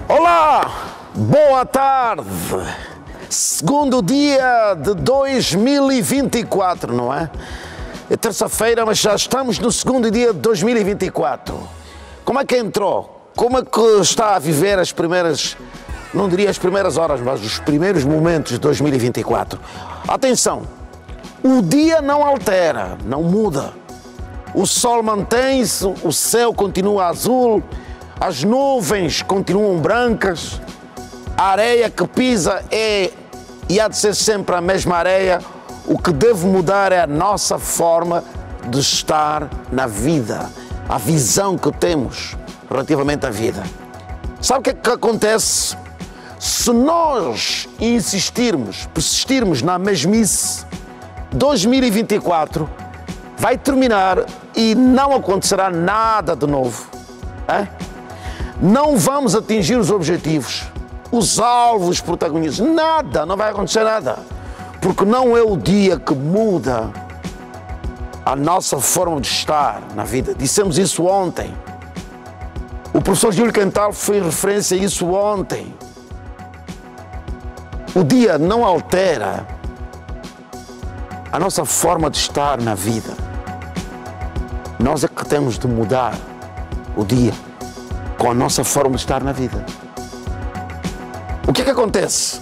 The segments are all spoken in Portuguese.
Olá, boa tarde. Segundo dia de 2024, não é? É terça-feira, mas já estamos no segundo dia de 2024. Como é que entrou? Como é que está a viver as primeiras, não diria as primeiras horas, mas os primeiros momentos de 2024? Atenção, o dia não altera, não muda. O sol mantém-se, o céu continua azul, as nuvens continuam brancas, a areia que pisa é e há de ser sempre a mesma areia. O que deve mudar é a nossa forma de estar na vida, a visão que temos relativamente à vida. Sabe o que é que acontece? Se nós insistirmos, persistirmos na mesmice, 2024 vai terminar e não acontecerá nada de novo. É? Não vamos atingir os objetivos, os alvos protagonistas, nada, não vai acontecer nada. Porque não é o dia que muda a nossa forma de estar na vida. Dissemos isso ontem. O professor Júlio Quental fez referência a isso ontem. O dia não altera a nossa forma de estar na vida. Nós é que temos de mudar o dia com a nossa forma de estar na vida. O que é que acontece?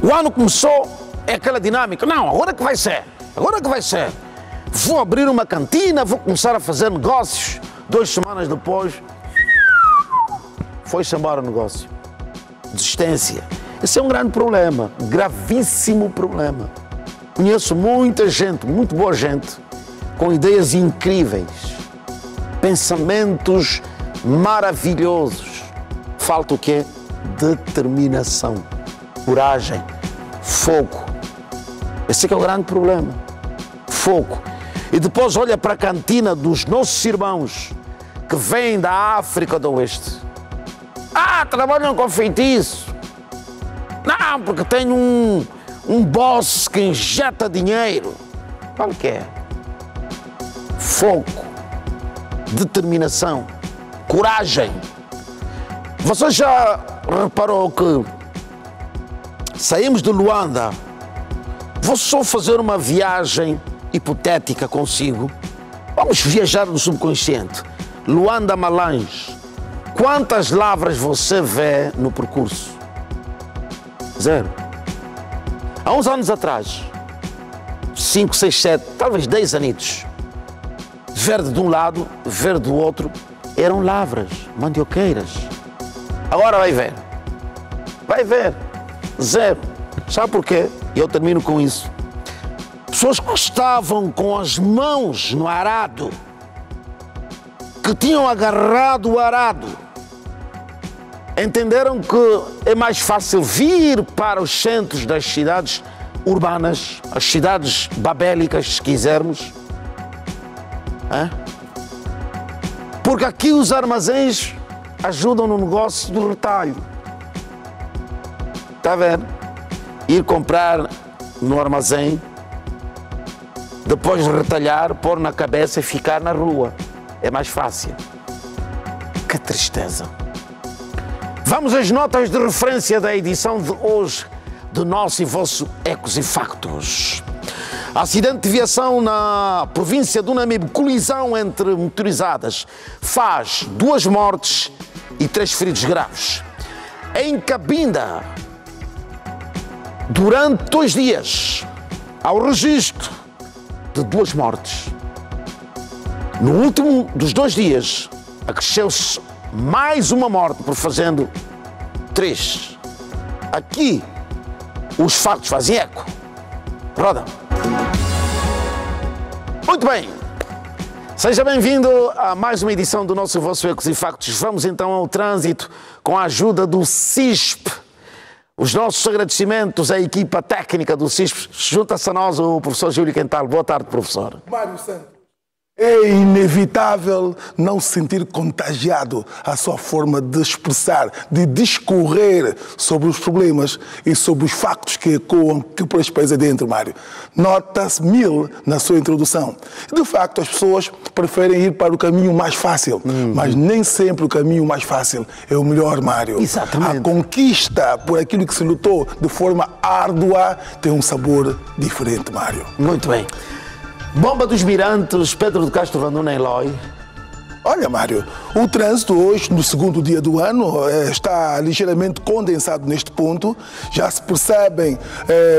O ano começou, é aquela dinâmica. Não, agora que vai ser, agora que vai ser. Vou abrir uma cantina, vou começar a fazer negócios. 2 semanas depois, foi-se embora o negócio. Desistência. Esse é um grande problema, gravíssimo problema. Conheço muita gente, muito boa gente, com ideias incríveis, pensamentos maravilhosos. Falta o quê? Determinação, coragem, fogo. Esse é que é o grande problema. Fogo. E depois olha para a cantina dos nossos irmãos que vêm da África do Oeste. Ah, trabalham com feitiço. Não, porque tem um boss que injeta dinheiro. Qual que é? Fogo, determinação, coragem. Você já reparou que saímos de Luanda? Vou só fazer uma viagem hipotética consigo. Vamos viajar no subconsciente. Luanda, Malange. Quantas lavras você vê no percurso? 0. Há uns anos atrás, 5, 6, 7, talvez 10 anitos, verde de um lado, verde do outro, eram lavras, mandioqueiras. Agora vai ver. Vai ver. 0. Sabe porquê? E eu termino com isso. Pessoas que estavam com as mãos no arado, que tinham agarrado o arado, entenderam que é mais fácil vir para os centros das cidades urbanas, as cidades babélicas, se quisermos. Porque aqui os armazéns ajudam no negócio do retalho. Está vendo? Ir comprar no armazém, depois retalhar, pôr na cabeça e ficar na rua. É mais fácil. Que tristeza. Vamos às notas de referência da edição de hoje do nosso e vosso Ecos e Factos. Acidente de viação na província do Namibe, colisão entre motorizadas, faz 2 mortes e 3 feridos graves. Em Cabinda, durante 2 dias, há o registro de 2 mortes. No último dos 2 dias, acresceu-se mais uma morte, por fazendo 3. Aqui, os factos fazem eco. Roda. Muito bem. Seja bem-vindo a mais uma edição do nosso e vosso Ecos e Factos. Vamos então ao trânsito com a ajuda do CISP. Os nossos agradecimentos à equipa técnica do CISP. Junta-se a nós o professor Júlio Quental. Boa tarde, professor. Mário Santos, É inevitável não se sentir contagiado à sua forma de expressar, de discorrer sobre os problemas e sobre os factos que ecoam que por este país adentro, Mário. Nota-se 1000 na sua introdução. De facto, as pessoas preferem ir para o caminho mais fácil, mas nem sempre o caminho mais fácil é o melhor, Mário. Exatamente. A conquista por aquilo que se lutou de forma árdua tem um sabor diferente, Mário. Muito bem. Bomba dos Mirantes, Pedro de Castro Vanduna Eloy. Olha, Mário, o trânsito hoje, no segundo dia do ano, está ligeiramente condensado neste ponto. Já se percebem,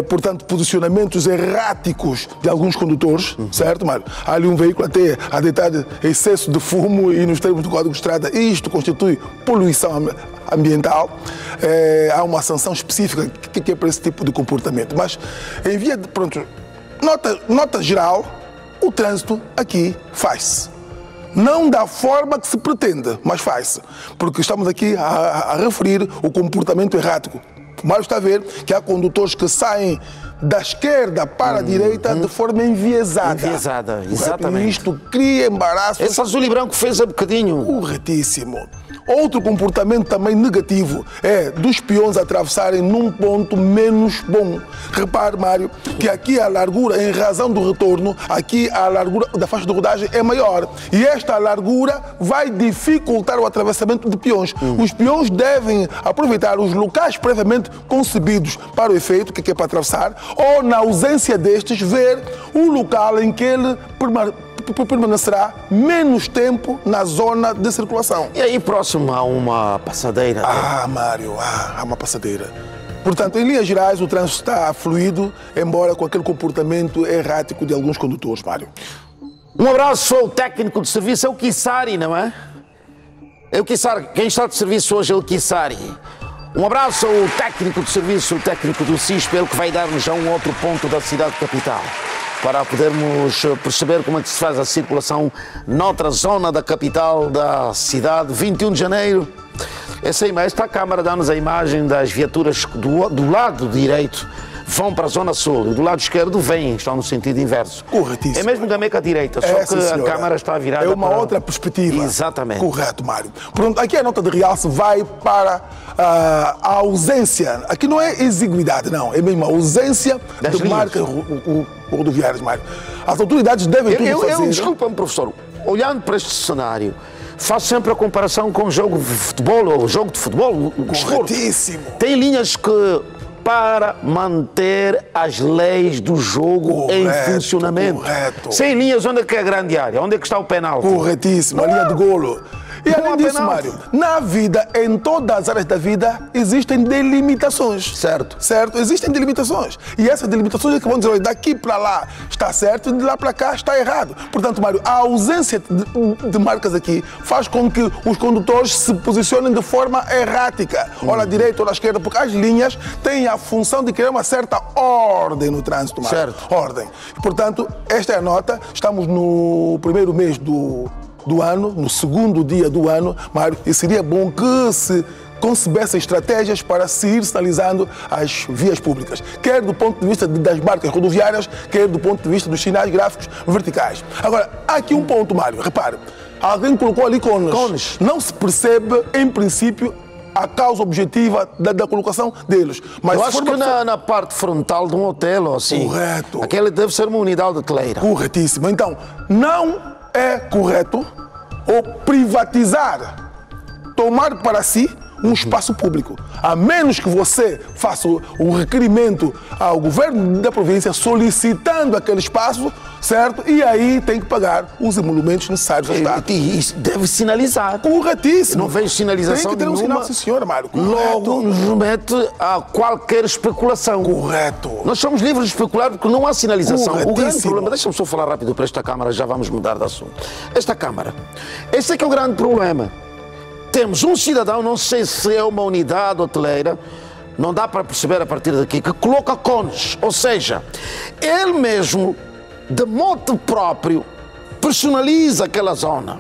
portanto, posicionamentos erráticos de alguns condutores, certo, Mário? Há ali um veículo até a deitar excesso de fumo e, nos termos do Código de Estrada, isto constitui poluição ambiental. Há uma sanção específica que é para esse tipo de comportamento. Mas, em via de, pronto, nota geral, o trânsito aqui faz-se. Não da forma que se pretende, mas faz-se. Porque estamos aqui a referir o comportamento errático. O Mário está a ver que há condutores que saem da esquerda para a direita de forma enviesada. Enviesada, exatamente. E isto cria embaraços. Esse azul e branco fez há bocadinho. Corretíssimo. Outro comportamento também negativo é dos peões atravessarem num ponto menos bom. Repare, Mário, que aqui a largura, em razão do retorno, aqui a largura da faixa de rodagem é maior. E esta largura vai dificultar o atravessamento de peões. Os peões devem aproveitar os locais previamente concebidos para o efeito, que é para atravessar, ou, na ausência destes, ver o local em que ele permanecerá menos tempo na zona de circulação. E aí próximo há uma passadeira. Mário, há uma passadeira. Portanto, em linhas gerais, o trânsito está fluido, embora com aquele comportamento errático de alguns condutores, Mário. Um abraço ao técnico de serviço, é o Kissari, não é? É o Kissari. Quem está de serviço hoje é o Kissari. Um abraço ao técnico de serviço, o técnico do CISP, ele que vai dar-nos já um outro ponto da cidade capital, para podermos perceber como é que se faz a circulação noutra zona da capital da cidade. 21 de janeiro, esta câmara dá-nos a imagem das viaturas do lado direito vão para a zona sul e do lado esquerdo vêm, estão no sentido inverso. Corretíssimo. É mesmo da meca à direita, só que a câmara está virada para... É uma para... outra perspectiva. Exatamente. Correto, Mário. Pronto, aqui a nota de realce vai para a ausência, aqui não é exiguidade, não, é mesmo a ausência de marcas rodoviárias, Mário. As autoridades devem tudo fazer... Desculpa-me, professor, olhando para este cenário, faço sempre a comparação com o jogo de futebol, ou o jogo de futebol, o corretíssimo. Tem linhas que, para manter as leis do jogo em funcionamento. Correto. Sem linhas, onde é que é a grande área? Onde é que está o penalti? Corretíssimo, a linha de golo. E além disso, Mário, na vida, em todas as áreas da vida, existem delimitações. Certo. Certo? Existem delimitações. E essas delimitações é que vão dizer, olha, daqui para lá está certo e de lá para cá está errado. Portanto, Mário, a ausência de marcas aqui faz com que os condutores se posicionem de forma errática. Ou à direita ou à esquerda, porque as linhas têm a função de criar uma certa ordem no trânsito, Mário. Certo. Ordem. Portanto, esta é a nota. Estamos no primeiro mês do ano, no segundo dia do ano, Mário, e seria bom que se concebessem estratégias para se ir sinalizando as vias públicas, quer do ponto de vista das marcas rodoviárias, quer do ponto de vista dos sinais gráficos verticais. Agora, há aqui um ponto, Mário, repare, alguém colocou ali cones. Não se percebe, em princípio, a causa objetiva da colocação deles. Mas eu acho que na parte frontal de um hotel, ou assim, correto. Aquele deve ser uma unidade hoteleira. Corretíssimo. Então, não é correto ou privatizar, tomar para si um espaço público, a menos que você faça um requerimento ao governo da província solicitando aquele espaço, certo? E aí tem que pagar os emolumentos necessários ao Estado. E isso deve sinalizar. Corretíssimo. Não vejo sinalização tem que ter nenhuma. Um sinal, sim, senhora, Mário. Logo nos remete a qualquer especulação. Correto. Nós somos livres de especular porque não há sinalização. O grande problema, deixa-me só falar rápido para esta Câmara, já vamos mudar de assunto. Esta Câmara, este é que é o grande problema. Temos um cidadão, não sei se é uma unidade hoteleira, não dá para perceber a partir daqui, que coloca cones, ou seja, ele mesmo, de modo próprio, personaliza aquela zona,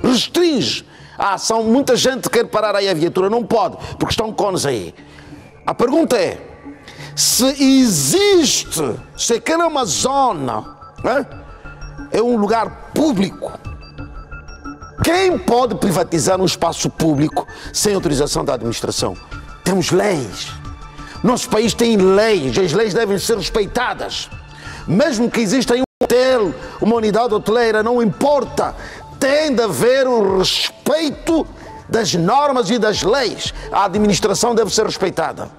restringe a ação. Muita gente quer parar aí a viatura, não pode, porque estão cones aí. A pergunta é, se existe, se aquela é uma zona, né, é um lugar público. Quem pode privatizar um espaço público sem autorização da administração? Temos leis. Nosso país tem leis, as leis devem ser respeitadas. Mesmo que exista em um hotel, uma unidade hoteleira, não importa. Tem de haver o respeito das normas e das leis. A administração deve ser respeitada.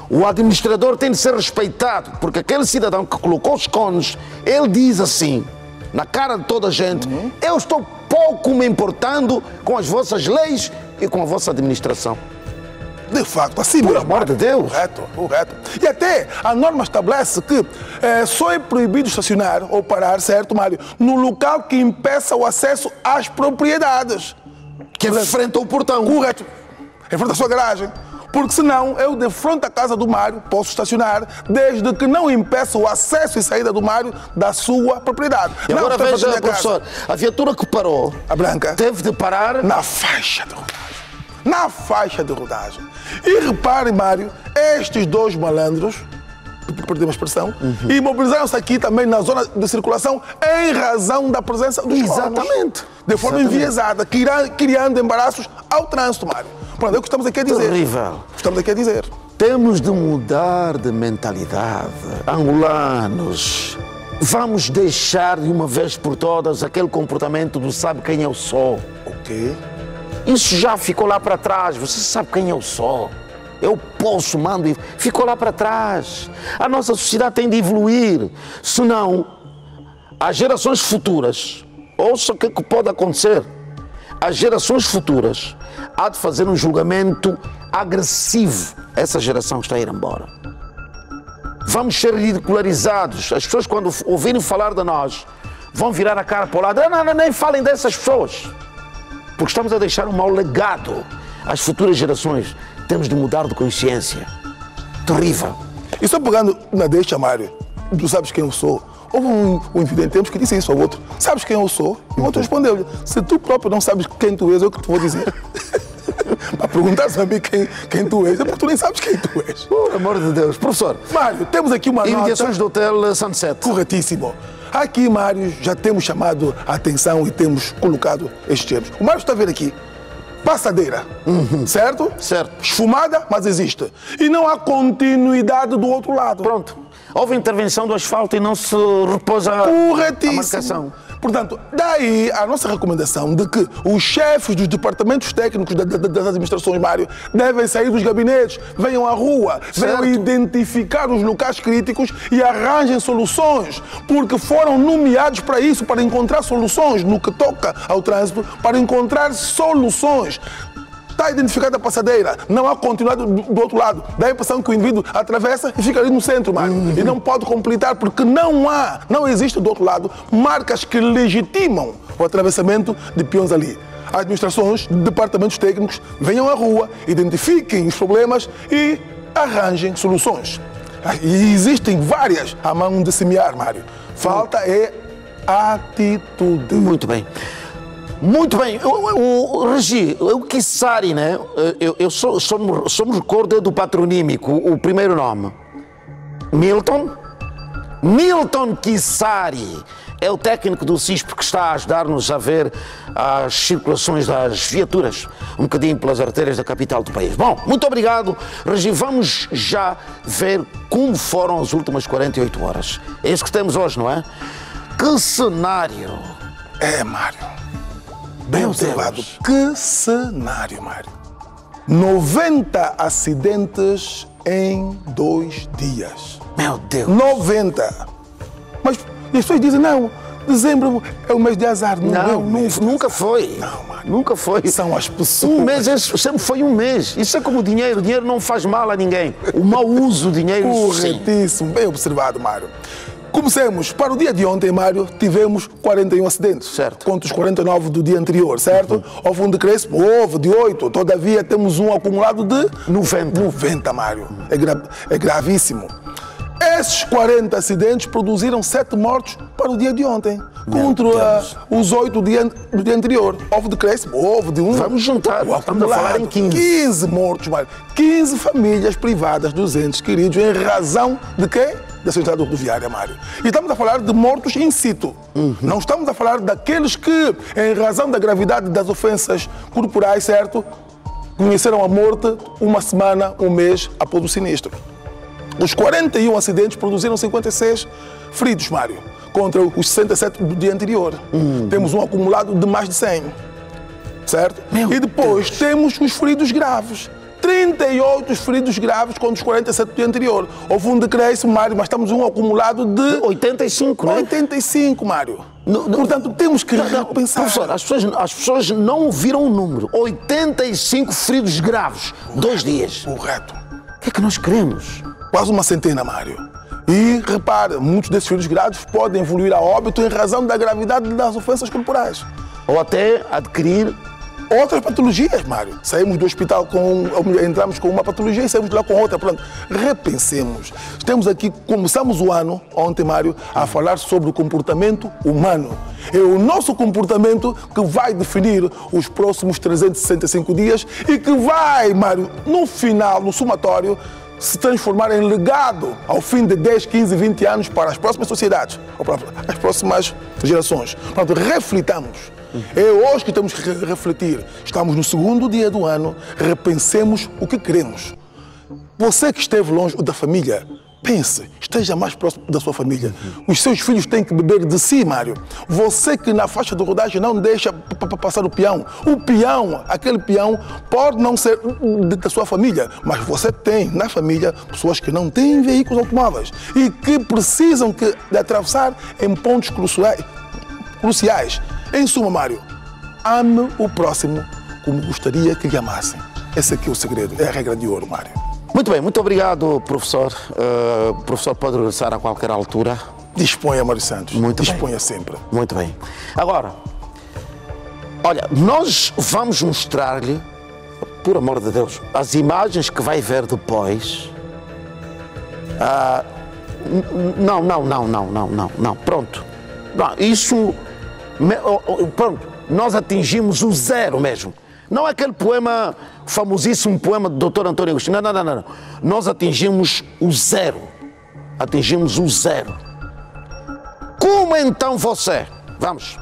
O administrador tem de ser respeitado, porque aquele cidadão que colocou os cones, ele diz assim, na cara de toda a gente, eu estou pouco me importando com as vossas leis e com a vossa administração. De facto, assim Por mesmo. amor de Deus. Correto, correto. E até a norma estabelece que só é proibido estacionar ou parar, certo, Mário, no local que impeça o acesso às propriedades. Que é frente ao portão. Correto. Em frente à sua garagem. Porque senão eu, de frente à casa do Mário, posso estacionar desde que não impeça o acesso e saída do Mário da sua propriedade. E agora não veja, professor, a viatura que parou, a branca, teve de parar na faixa de rodagem. Na faixa de rodagem. E repare, Mário, estes dois malandros, perdi uma expressão, imobilizaram-se aqui também na zona de circulação em razão da presença dos cones. Exatamente. De forma enviesada, criando embaraços ao trânsito, Mário. Pronto, é o que estamos aqui a dizer. terrível. Estamos aqui a dizer. Temos de mudar de mentalidade. Angolanos, vamos deixar de uma vez por todas aquele comportamento do sabe quem eu sou. O quê? Isso já ficou lá para trás. Você sabe quem eu sou. Eu posso, mando e ficou lá para trás. A nossa sociedade tem de evoluir. Senão, as gerações futuras, ouça o que pode acontecer. As gerações futuras há de fazer um julgamento agressivo. Essa geração está a ir embora. Vamos ser ridicularizados. As pessoas, quando ouvirem falar de nós, vão virar a cara para o lado. Não, nem falem dessas pessoas. Porque estamos a deixar um mau legado às futuras gerações. Temos de mudar de consciência. Terrível. E só pegando na deixa, Mário, tu sabes quem eu sou? Houve um invidente tempos que disse isso ao outro. Sabes quem eu sou? E o outro respondeu-lhe. Se tu próprio não sabes quem tu és, é o que te vou dizer. Para perguntar a mim quem tu és, é porque tu nem sabes quem tu és. Por amor de Deus. Professor. Mário, temos aqui uma nota... Imediações do Hotel Sunset. Corretíssimo. Aqui, Mário, já temos chamado a atenção e temos colocado estes termos. O Mário está a ver aqui. Passadeira, certo? Certo. Esfumada, mas existe. E não há continuidade do outro lado. Pronto. Houve intervenção do asfalto e não se repousa a marcação. Portanto, daí a nossa recomendação de que os chefes dos departamentos técnicos das administrações, Mário, devem sair dos gabinetes, venham à rua, venham identificar os locais críticos e arranjem soluções, porque foram nomeados para isso, para encontrar soluções no que toca ao trânsito, para encontrar soluções. Está identificada a passadeira, não há continuidade do outro lado. Dá a impressão que o indivíduo atravessa e fica ali no centro, Mário. E não pode completar porque não existe do outro lado marcas que legitimam o atravessamento de peões ali. As administrações, departamentos técnicos, venham à rua, identifiquem os problemas e arranjem soluções. E existem várias à mão de semear, Mário. Falta é atitude. Muito bem. Muito bem, Regi, o Kissari, né? Eu só me recordo do patronímico, o primeiro nome. Milton? Milton Kissari é o técnico do CISP que está a ajudar-nos a ver as circulações das viaturas, um bocadinho pelas artérias da capital do país. Bom, muito obrigado, Regi. Vamos já ver como foram as últimas 48 horas. É isso que temos hoje, não é? Que cenário! É, Mário. Bem observado. Que cenário, Mário. 90 acidentes em 2 dias. Meu Deus. 90. Mas as pessoas dizem, não, dezembro é o mês de azar. Não, nunca foi. Não, Mário. Nunca foi. São as pessoas. Um mês sempre foi um mês. Isso é como o dinheiro. O dinheiro não faz mal a ninguém. O mau uso do dinheiro, corretíssimo. Sim. Bem observado, Mário. Comecemos. Para o dia de ontem, Mário, tivemos 41 acidentes. Certo. Contra os 49 do dia anterior, certo? Houve um decréscimo? Houve, de 8. Todavia, temos um acumulado de 90. 90, Mário. É gravíssimo. Esses 40 acidentes produziram 7 mortos para o dia de ontem, contra os 8 do dia anterior. Houve decréscimo, houve de um. Vamos juntar, estamos a falar em 15. 15 mortos, Mário. 15 famílias privadas dos entes queridos em razão de quê? Da central rodoviária, Mário. E estamos a falar de mortos in situ. Não estamos a falar daqueles que, em razão da gravidade das ofensas corporais, certo? Conheceram a morte uma semana, um mês após o sinistro. Os 41 acidentes produziram 56 feridos, Mário, contra os 67 do dia anterior. Temos um acumulado de mais de 100, certo? E depois temos os feridos graves. 38 feridos graves contra os 47 do dia anterior. Houve um decréscimo, Mário, mas estamos um acumulado de 85, né? 85, Mário. Portanto, temos que repensar. Professor, as pessoas não viram o número. 85 feridos graves, 2 dias. Correto. O que é que nós queremos? Quase uma centena, Mário. E repare, muitos desses feridos graves podem evoluir a óbito em razão da gravidade das ofensas corporais. Ou até adquirir outras patologias, Mário. Saímos do hospital entramos com uma patologia e saímos de lá com outra. Portanto, repensemos. Estamos aqui, começamos o ano, ontem, Mário, a falar sobre o comportamento humano. É o nosso comportamento que vai definir os próximos 365 dias e que vai, Mário, no final, no somatório, se transformar em legado ao fim de 10, 15, 20 anos para as próximas sociedades, ou para as próximas gerações. Portanto, reflitamos. É hoje que temos que refletir. Estamos no segundo dia do ano, repensemos o que queremos. Você que esteve longe da família, pense, esteja mais próximo da sua família. Os seus filhos têm que beber de si, Mário. Você que na faixa de rodagem não deixa passar o peão. O peão, aquele peão, pode não ser da sua família, mas você tem na família pessoas que não têm veículos automóveis e que precisam de atravessar em pontos cruciais. Em suma, Mário, ame o próximo como gostaria que lhe amassem. Esse aqui é o segredo, é a regra de ouro, Mário. Muito bem, muito obrigado, professor. O professor pode regressar a qualquer altura. Disponha, Mário Santos. Muito bem. Disponha sempre. Muito bem. Agora, olha, nós vamos mostrar-lhe, por amor de Deus, as imagens que vai ver depois. Não. Pronto. Não, isso... Pronto, nós atingimos o zero mesmo. Não é aquele poema, famosíssimo poema do Dr. Antônio Agostinho. Não. Nós atingimos o zero. Atingimos o zero. Como então você? Vamos.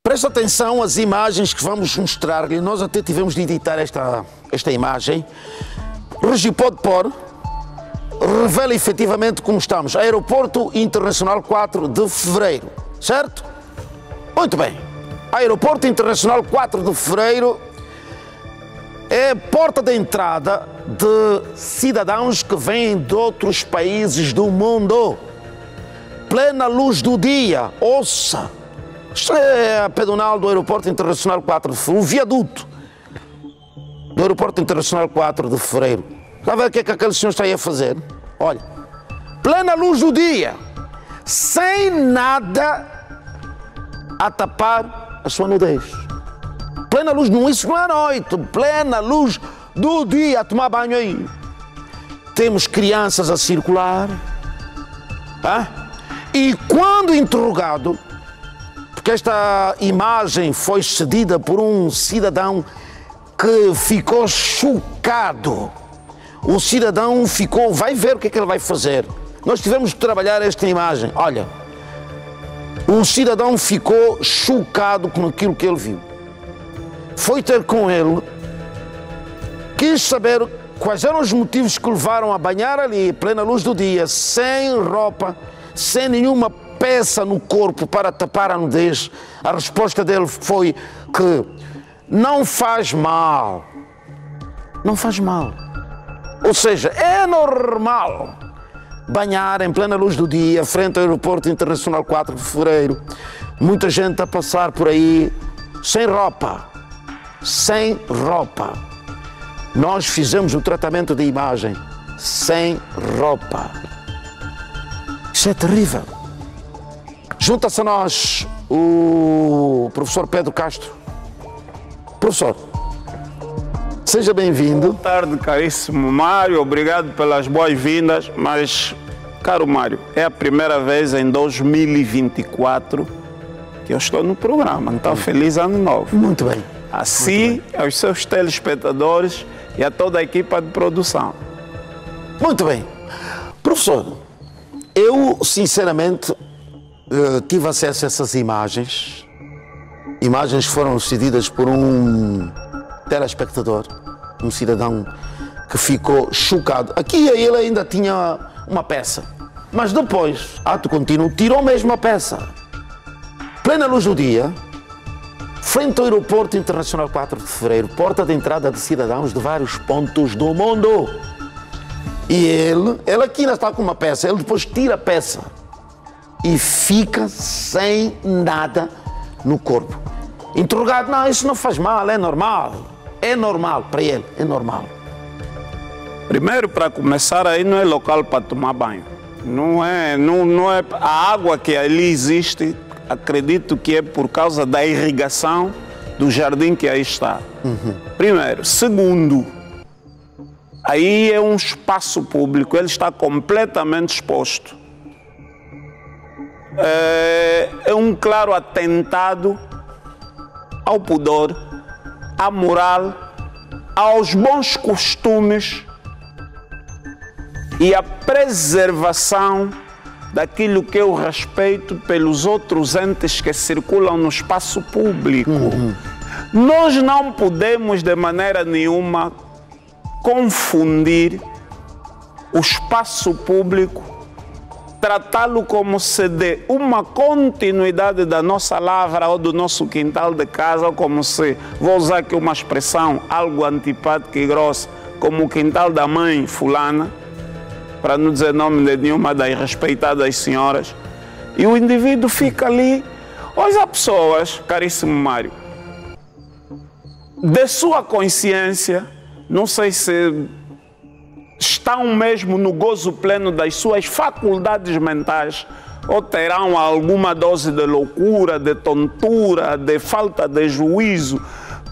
Presta atenção às imagens que vamos mostrar-lhe. Nós até tivemos de editar esta imagem. Regi pode pôr. Revela efetivamente como estamos. Aeroporto Internacional 4 de Fevereiro. Certo? Muito bem. Aeroporto Internacional 4 de Fevereiro é a porta de entrada de cidadãos que vêm de outros países do mundo. Plena luz do dia. Ouça. Isto é a pedonal do Aeroporto Internacional 4 de Fevereiro, o viaduto do Aeroporto Internacional 4 de Fevereiro. Está a ver o que é que aquele senhor está aí a fazer? Olha, plena luz do dia, sem nada a tapar a sua nudez. Plena luz, isso não é noite, plena luz do dia, a tomar banho aí. Temos crianças a circular, e quando interrogado, porque esta imagem foi cedida por um cidadão que ficou chocado. O cidadão ficou, vai ver o que é que ele vai fazer. Nós tivemos de trabalhar esta imagem. Olha, o cidadão ficou chocado com aquilo que ele viu. Foi ter com ele, quis saber quais eram os motivos que o levaram a banhar ali, plena luz do dia, sem roupa, sem nenhuma peça no corpo para tapar a nudez. A resposta dele foi que não faz mal. Não faz mal. Ou seja, é normal banhar em plena luz do dia, frente ao Aeroporto Internacional 4 de Fevereiro. Muita gente a passar por aí sem roupa. Sem roupa. Nós fizemos o tratamento de imagem sem roupa. Isso é terrível. Junta-se a nós o professor Pedro Castro. Professor, seja bem-vindo. Boa tarde, caríssimo Mário. Obrigado pelas boas-vindas. Mas, caro Mário, é a primeira vez em 2024 que eu estou no programa. Então, feliz ano novo. Muito bem. Assim, aos seus telespectadores e a toda a equipa de produção. Muito bem. Professor, eu, sinceramente, tive acesso a essas imagens. Imagens que foram cedidas por um telespectador, um cidadão que ficou chocado. Aqui ele ainda tinha uma peça, mas depois, ato contínuo, tirou mesmo a peça. Plena luz do dia, frente ao Aeroporto Internacional 4 de Fevereiro, porta de entrada de cidadãos de vários pontos do mundo. E ele aqui ainda está com uma peça, ele depois tira a peça e fica sem nada no corpo. Interrogado, não, isso não faz mal, é normal. É normal, para ele, é normal. Primeiro, para começar, aí não é local para tomar banho. Não é a água que ali existe, acredito que é por causa da irrigação do jardim que aí está. Primeiro. Segundo, aí é um espaço público, ele está completamente exposto. É um claro atentado ao pudor, à moral, aos bons costumes e à preservação daquilo que é o respeito pelos outros entes que circulam no espaço público. Nós não podemos de maneira nenhuma confundir o espaço público, tratá-lo como se de uma continuidade da nossa lavra ou do nosso quintal de casa, ou como se, vou usar aqui uma expressão algo antipática e grossa, como o quintal da mãe fulana, para não dizer nome de nenhuma das respeitadas senhoras, e o indivíduo fica ali. Hoje há pessoas, caríssimo Mário, de sua consciência, não sei se estão mesmo no gozo pleno das suas faculdades mentais ou terão alguma dose de loucura, de tontura, de falta de juízo,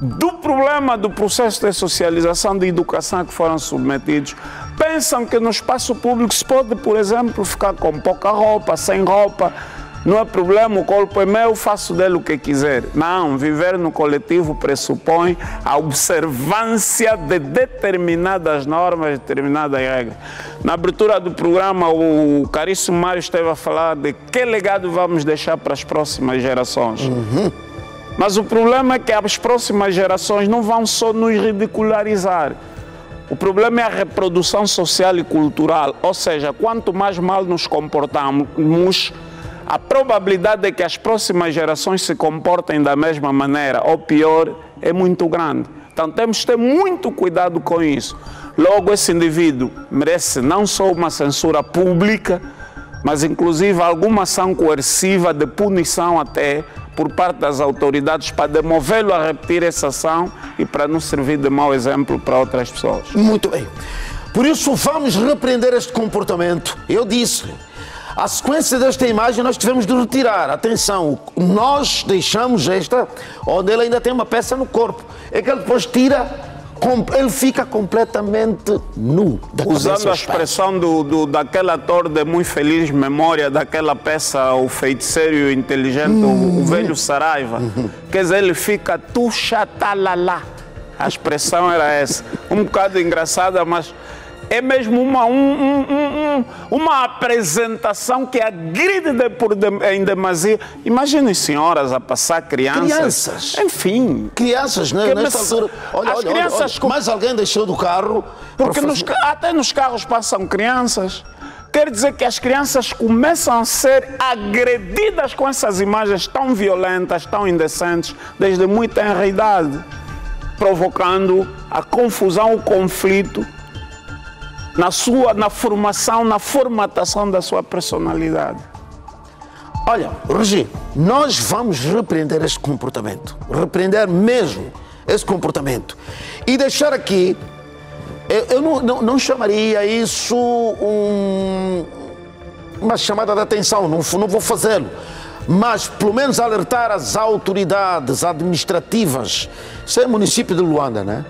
do problema do processo de socialização, de educação que foram submetidos. Pensam que no espaço público se pode, por exemplo, ficar com pouca roupa, sem roupa, não é problema, o corpo é meu, faço dele o que quiser. Não, viver no coletivo pressupõe a observância de determinadas normas, determinadas regras. Na abertura do programa, o caríssimo Mário esteve a falar de que legado vamos deixar para as próximas gerações. Mas o problema é que as próximas gerações não vão só nos ridicularizar. O problema é a reprodução social e cultural, ou seja, quanto mais mal nos comportamos, a probabilidade de que as próximas gerações se comportem da mesma maneira ou pior é muito grande. Então temos que ter muito cuidado com isso. Logo, esse indivíduo merece não só uma censura pública, mas inclusive alguma ação coerciva de punição até por parte das autoridades para demovê-lo a repetir essa ação e para não servir de mau exemplo para outras pessoas. Muito bem. Por isso vamos repreender este comportamento. Eu disse, a sequência desta imagem nós tivemos de retirar. Atenção, nós deixamos esta, onde ele ainda tem uma peça no corpo. É que ele depois tira, ele fica completamente nu. Usando a expressão daquele ator de muito feliz memória, daquela peça O Feiticeiro e o Inteligente, o velho Saraiva. Quer dizer, ele fica tuxatalala. A expressão era essa. Um bocado engraçada, mas é mesmo uma apresentação que agride em demasia. Imaginem senhoras a passar crianças. Enfim. Crianças, né? Nesta altura. Olha, mais alguém deixou do carro. Porque até nos carros passam crianças. Quer dizer que as crianças começam a ser agredidas com essas imagens tão violentas, tão indecentes, desde muito tenra idade, provocando a confusão, o conflito na formação, na formatação da sua personalidade. Olha, Regi, nós vamos repreender este comportamento, repreender mesmo esse comportamento e deixar aqui, eu não chamaria isso uma chamada de atenção, não vou fazê-lo, mas pelo menos alertar as autoridades administrativas. Isso é o município de Luanda, né?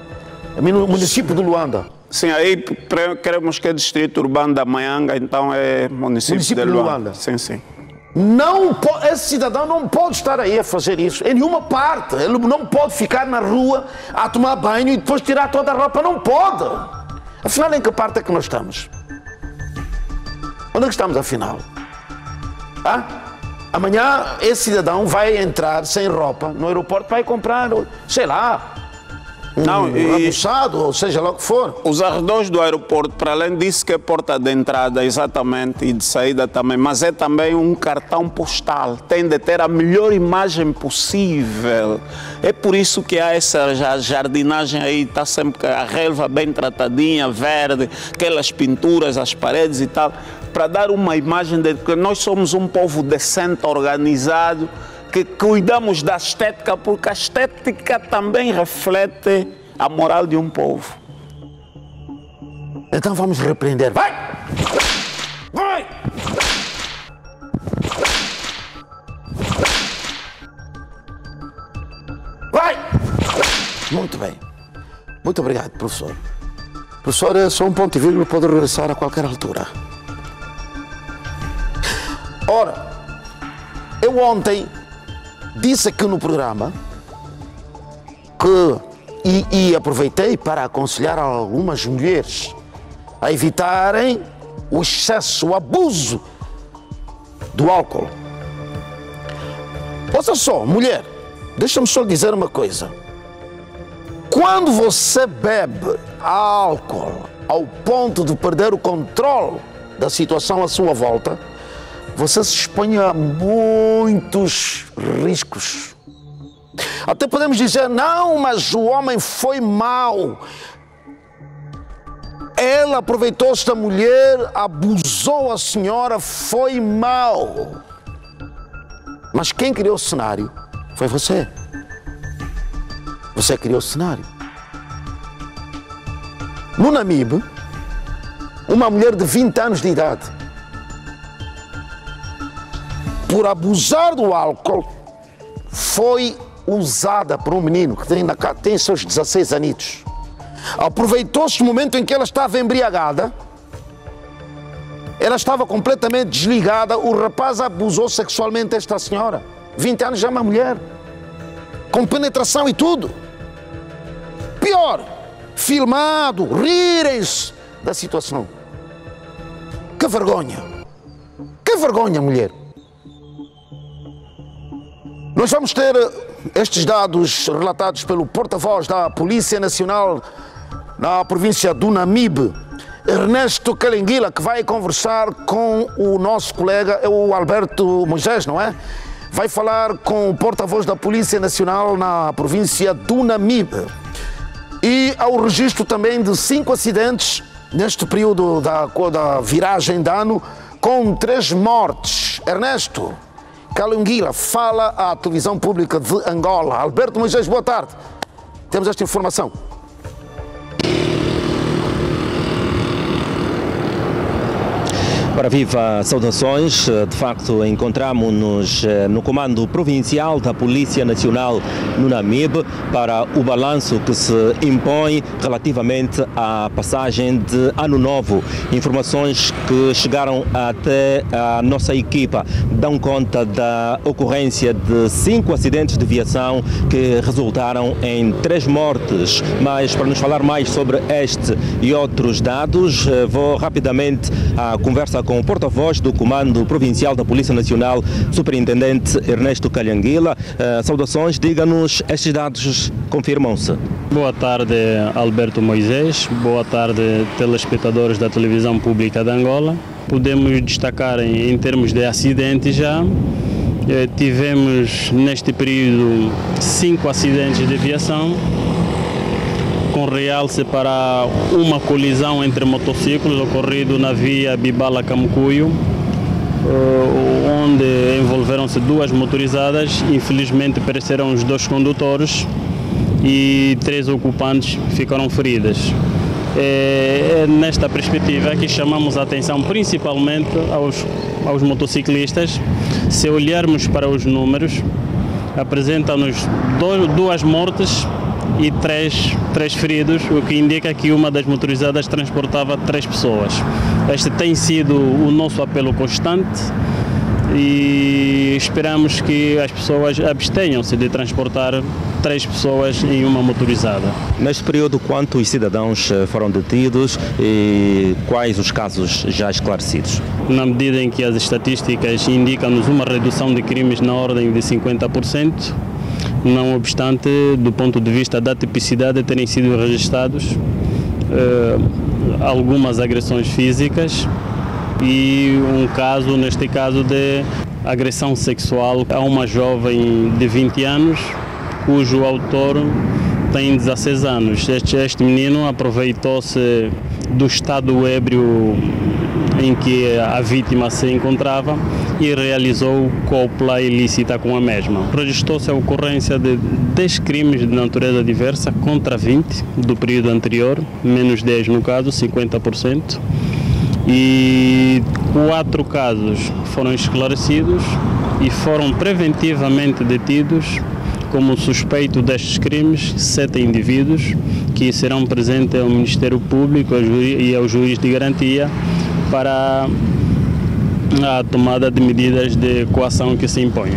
É o município de Luanda. Sim, aí queremos que é distrito urbano da Maianga, então é município de Luanda. Sim, sim. Não, esse cidadão não pode estar aí a fazer isso, em nenhuma parte. Ele não pode ficar na rua a tomar banho e depois tirar toda a roupa, não pode. Afinal, em que parte é que nós estamos? Onde é que estamos, afinal? Amanhã, esse cidadão vai entrar sem roupa no aeroporto, vai comprar, sei lá, almoçado, ou seja lá o que for. Os arredores do aeroporto, para além disso que é porta de entrada exatamente e de saída também, mas é também um cartão postal, tem de ter a melhor imagem possível. É por isso que há essa jardinagem aí, está sempre a relva bem tratadinha, verde, aquelas pinturas, as paredes e tal, para dar uma imagem de que nós somos um povo decente, organizado, que cuidamos da estética, porque a estética também reflete a moral de um povo. Então vamos repreender. Vai! Vai! Vai! Muito bem. Muito obrigado, professor. Professor, é só um ponto e vírgula, pode regressar a qualquer altura. Ora, eu ontem disse aqui no programa e aproveitei para aconselhar algumas mulheres a evitarem o excesso, o abuso do álcool. Ouça só, mulher, deixa-me só dizer uma coisa. Quando você bebe álcool ao ponto de perder o controle da situação à sua volta, você se expõe a muitos riscos. Até podemos dizer, não, mas o homem foi mau. Ela aproveitou-se da mulher, abusou a senhora, foi mau. Mas quem criou o cenário foi você. Você criou o cenário. No Namibe, uma mulher de 20 anos de idade, por abusar do álcool, foi usada por um menino que tem seus 16 anitos. Aproveitou-se do momento em que ela estava embriagada, ela estava completamente desligada, o rapaz abusou sexualmente desta senhora. 20 anos já é uma mulher, com penetração e tudo. Pior, filmado, rirem-se da situação. Que vergonha! Que vergonha, mulher! Nós vamos ter estes dados relatados pelo porta-voz da Polícia Nacional na província do Namibe, Ernesto Kalenguila, que vai conversar com o nosso colega, o Alberto Moisés, não é? Vai falar com o porta-voz da Polícia Nacional na província do Namibe. E ao registro também de 5 acidentes neste período da viragem de ano, com 3 mortes. Ernesto Kalenguila fala à televisão pública de Angola. Alberto Moisés, boa tarde. Temos esta informação. Para viva, saudações. De facto, encontramos-nos no Comando Provincial da Polícia Nacional no Namibe para o balanço que se impõe relativamente à passagem de Ano Novo. Informações que chegaram até a nossa equipa dão conta da ocorrência de 5 acidentes de viação que resultaram em 3 mortes. Mas para nos falar mais sobre este e outros dados, vou rapidamente à conversa com o porta-voz do Comando Provincial da Polícia Nacional, Superintendente Ernesto Kalenguila. Saudações, diga-nos, estes dados confirmam-se? Boa tarde, Alberto Moisés. Boa tarde, telespectadores da Televisão Pública de Angola. Podemos destacar em termos de acidentes já. Tivemos neste período 5 acidentes de viação, com realce para uma colisão entre motociclos ocorrido na via Bibala-Camucuio, onde envolveram-se 2 motorizadas. Infelizmente pereceram os 2 condutores e 3 ocupantes ficaram feridas. É nesta perspectiva que chamamos a atenção principalmente aos motociclistas Se olharmos para os números, apresentam-nos 2 mortes e 3 feridos, o que indica que uma das motorizadas transportava 3 pessoas. Este tem sido o nosso apelo constante e esperamos que as pessoas abstenham-se de transportar 3 pessoas em uma motorizada. Neste período, quantos cidadãos foram detidos e quais os casos já esclarecidos? Na medida em que as estatísticas indicam-nos uma redução de crimes na ordem de 50%, não obstante, do ponto de vista da tipicidade, terem sido registrados algumas agressões físicas e um caso, neste caso, de agressão sexual a uma jovem de 20 anos, cujo autor tem 16 anos. Este menino aproveitou-se do estado ébrio em que a vítima se encontrava e realizou cópula ilícita com a mesma. Registrou-se a ocorrência de 10 crimes de natureza diversa contra 20 do período anterior, menos 10 no caso, 50%. E 4 casos foram esclarecidos e foram preventivamente detidos como suspeito destes crimes 7 indivíduos que serão presentes ao Ministério Público e ao juiz de garantia para a tomada de medidas de coação que se impõem.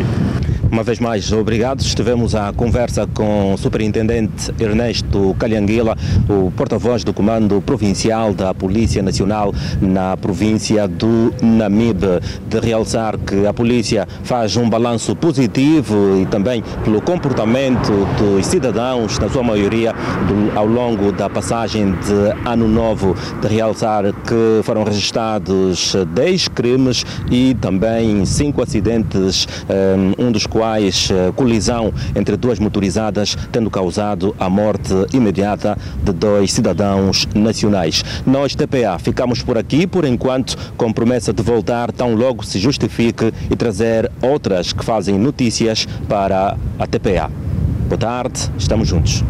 Uma vez mais, obrigado. Estivemos à conversa com o Superintendente Ernesto Calhanguila, o porta-voz do Comando Provincial da Polícia Nacional na província do Namibe. De realçar que a polícia faz um balanço positivo e também pelo comportamento dos cidadãos, na sua maioria, ao longo da passagem de Ano Novo. De realçar que foram registrados 10 crimes e também 5 acidentes, um dos quais colisão entre 2 motorizadas, tendo causado a morte imediata de 2 cidadãos nacionais. Nós, TPA, ficamos por aqui, por enquanto, com promessa de voltar tão logo se justifique e trazer outras que fazem notícias para a TPA. Boa tarde, estamos juntos.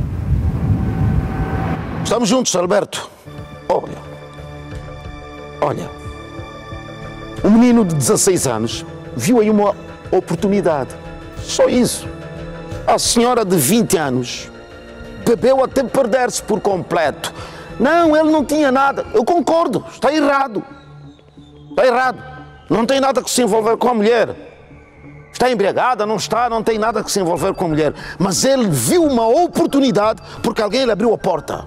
Estamos juntos, Alberto. Olha, um menino de 16 anos viu aí uma oportunidade. Só isso. A senhora de 20 anos bebeu até perder-se por completo. Não, ele não tinha nada. Eu concordo, está errado. Está errado. Não tem nada que se envolver com a mulher. Está embriagada, não está, não tem nada que se envolver com a mulher. Mas ele viu uma oportunidade porque alguém lhe abriu a porta.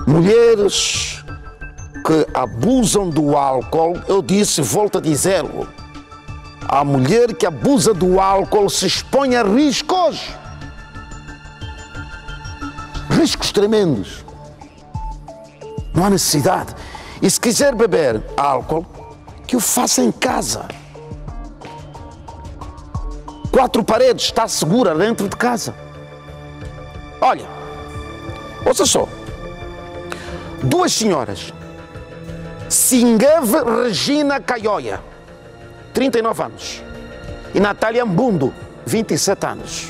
Mulheres que abusam do álcool, eu disse, volto a dizê-lo, a mulher que abusa do álcool se expõe a riscos. Riscos tremendos. Não há necessidade. E se quiser beber álcool, que o faça em casa. 4 paredes, está segura dentro de casa. Olha, ouça só. 2 senhoras, Singeve Regina Caioia, 39 anos, e Natália Mbundo, 27 anos.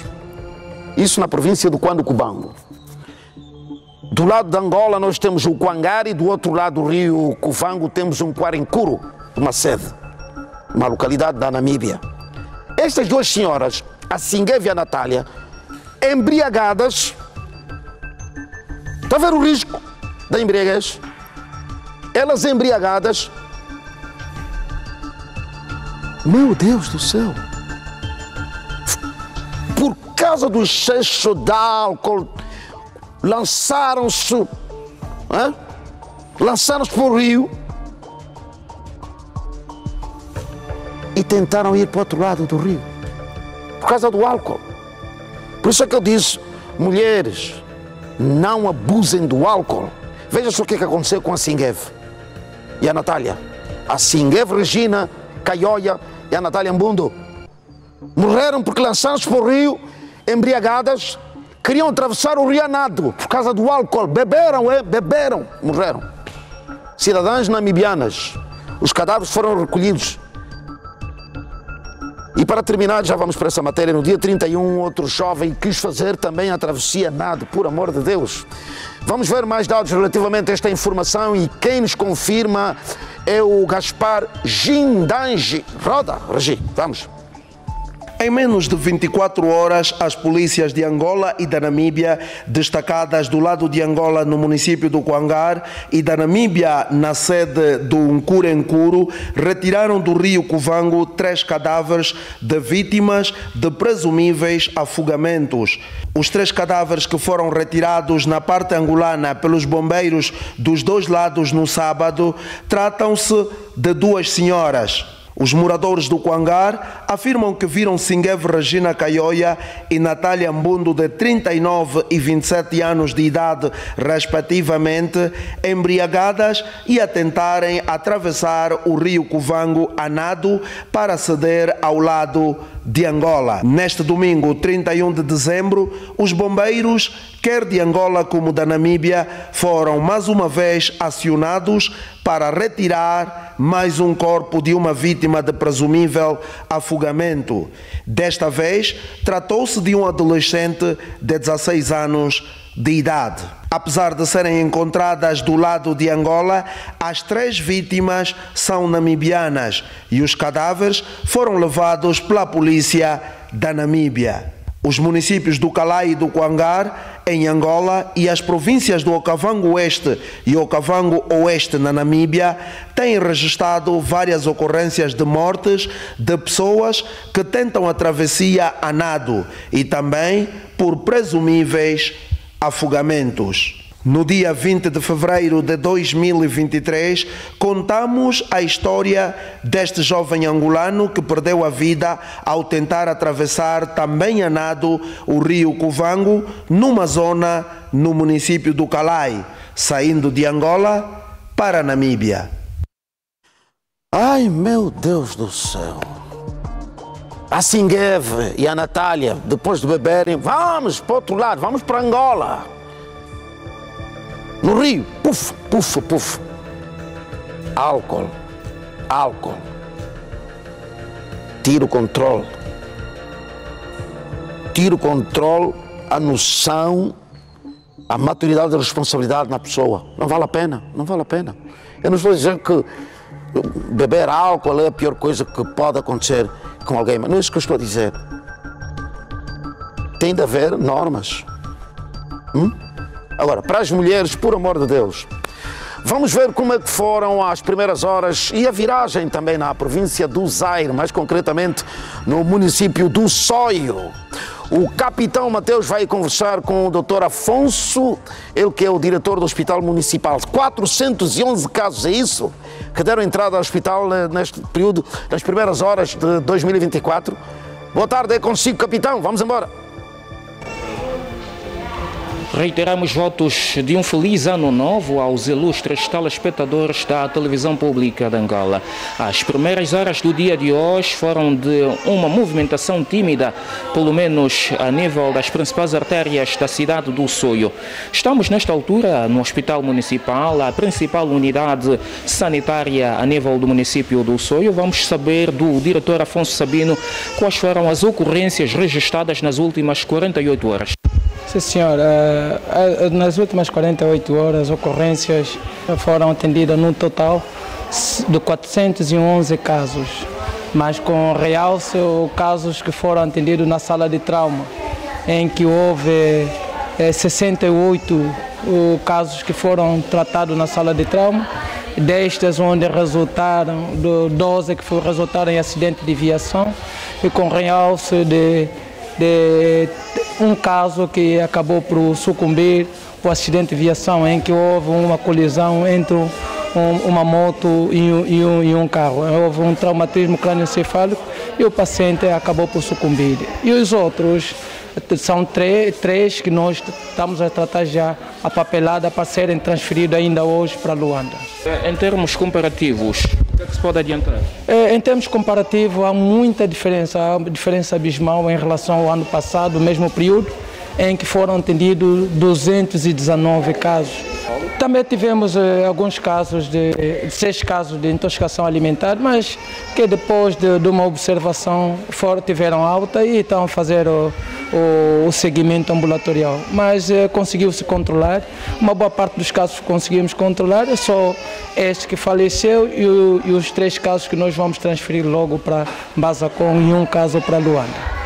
Isso na província do Cuando-Cubango. Do lado de Angola nós temos o Quangari, do outro lado do rio Cuvango temos um Quarincuro, uma sede, uma localidade da Namíbia. Estas 2 senhoras, a Singeve e a Natália, embriagadas, está a ver o risco da embriaguez? Elas embriagadas, meu Deus do céu, por causa do excesso de álcool, lançaram-se para o rio e tentaram ir para o outro lado do rio, por causa do álcool. Por isso é que eu disse, mulheres, não abusem do álcool. Veja só o que aconteceu com a Singeve e a Natália. A Singeve Regina Caioia e a Natália Mbundo morreram porque lançaram-se para o rio embriagadas, queriam atravessar o rio a nado por causa do álcool, beberam, morreram. Cidadãs namibianas, os cadáveres foram recolhidos. E para terminar, já vamos para essa matéria, no dia 31, outro jovem quis fazer também a travessia a nado, por amor de Deus. Vamos ver mais dados relativamente a esta informação e quem nos confirma é o Gaspar Gindanji. Roda, Regi, vamos. Em menos de 24 horas, as polícias de Angola e da Namíbia, destacadas do lado de Angola no município do Cuangar e da Namíbia na sede do Nkurenkuru, retiraram do rio Cuvango 3 cadáveres de vítimas de presumíveis afogamentos. Os 3 cadáveres que foram retirados na parte angolana pelos bombeiros dos 2 lados no sábado tratam-se de 2 senhoras. Os moradores do Cuangar afirmam que viram Singeve Regina Caioia e Natália Mbundo, de 39 e 27 anos de idade, respectivamente, embriagadas e a tentarem atravessar o rio Cuvango a nado para ceder ao lado de Angola. Neste domingo, 31 de dezembro, os bombeiros, quer de Angola como da Namíbia, foram mais uma vez acionados para retirar mais um corpo de uma vítima de presumível afogamento. Desta vez, tratou-se de um adolescente de 16 anos de idade. Apesar de serem encontradas do lado de Angola, as 3 vítimas são namibianas e os cadáveres foram levados pela polícia da Namíbia. Os municípios do Calai e do Cuangar, em Angola, e as províncias do Okavango Oeste e Okavango Oeste, na Namíbia, têm registrado várias ocorrências de mortes de pessoas que tentam a travessia a nado e também por presumíveis afogamentos. No dia 20 de fevereiro de 2023, contamos a história deste jovem angolano que perdeu a vida ao tentar atravessar também a nado o rio Cuvango, numa zona no município do Calai, saindo de Angola para a Namíbia. Ai, meu Deus do céu. A Singeve e a Natália, depois de beberem, vamos para o outro lado, vamos para Angola. No rio, puf, puf, puf. Álcool, álcool. Tira o controle. Tira o controle, a noção, a maturidade da responsabilidade na pessoa. Não vale a pena, não vale a pena. Eu não estou dizendo que beber álcool é a pior coisa que pode acontecer com alguém, mas não é isso que eu estou a dizer. Tem de haver normas. Agora, para as mulheres, por amor de Deus, vamos ver como é que foram as primeiras horas e a viragem também na província do Zaire, mais concretamente no município do Soio. O capitão Mateus vai conversar com o Dr. Afonso, ele que é o diretor do Hospital Municipal. 411 casos, é isso? Que deram entrada ao hospital neste período, nas primeiras horas de 2024. Boa tarde, é consigo, capitão. Vamos embora. Reiteramos votos de um feliz ano novo aos ilustres telespectadores da televisão pública de Angola. As primeiras horas do dia de hoje foram de uma movimentação tímida, pelo menos a nível das principais artérias da cidade do Soio. Estamos nesta altura no Hospital Municipal, a principal unidade sanitária a nível do município do Soio. Vamos saber do diretor Afonso Sabino quais foram as ocorrências registradas nas últimas 48 horas. Sim, senhor. Nas últimas 48 horas, ocorrências foram atendidas num total de 411 casos, mas com realce casos que foram atendidos na sala de trauma, em que houve 68 casos que foram tratados na sala de trauma, destas onde resultaram, 12 que resultaram em acidente de viação, e com realce de um caso que acabou por sucumbir por acidente de viação, em que houve uma colisão entre uma moto e um carro. Houve um traumatismo crânioencefálico e o paciente acabou por sucumbir. E os outros são três que nós estamos a tratar já a papelada para serem transferidos ainda hoje para Luanda. Em termos comparativos, o que é que se pode adiantar? Em termos comparativos, há muita diferença, há uma diferença abismal em relação ao ano passado, mesmo período, em que foram atendidos 219 casos. Também tivemos alguns casos, 6 casos de intoxicação alimentar, mas que depois de uma observação tiveram alta e estão a fazer o seguimento ambulatorial. Mas conseguiu-se controlar, uma boa parte dos casos conseguimos controlar, é só este que faleceu e os 3 casos que nós vamos transferir logo para Mbazakong e um caso para Luanda.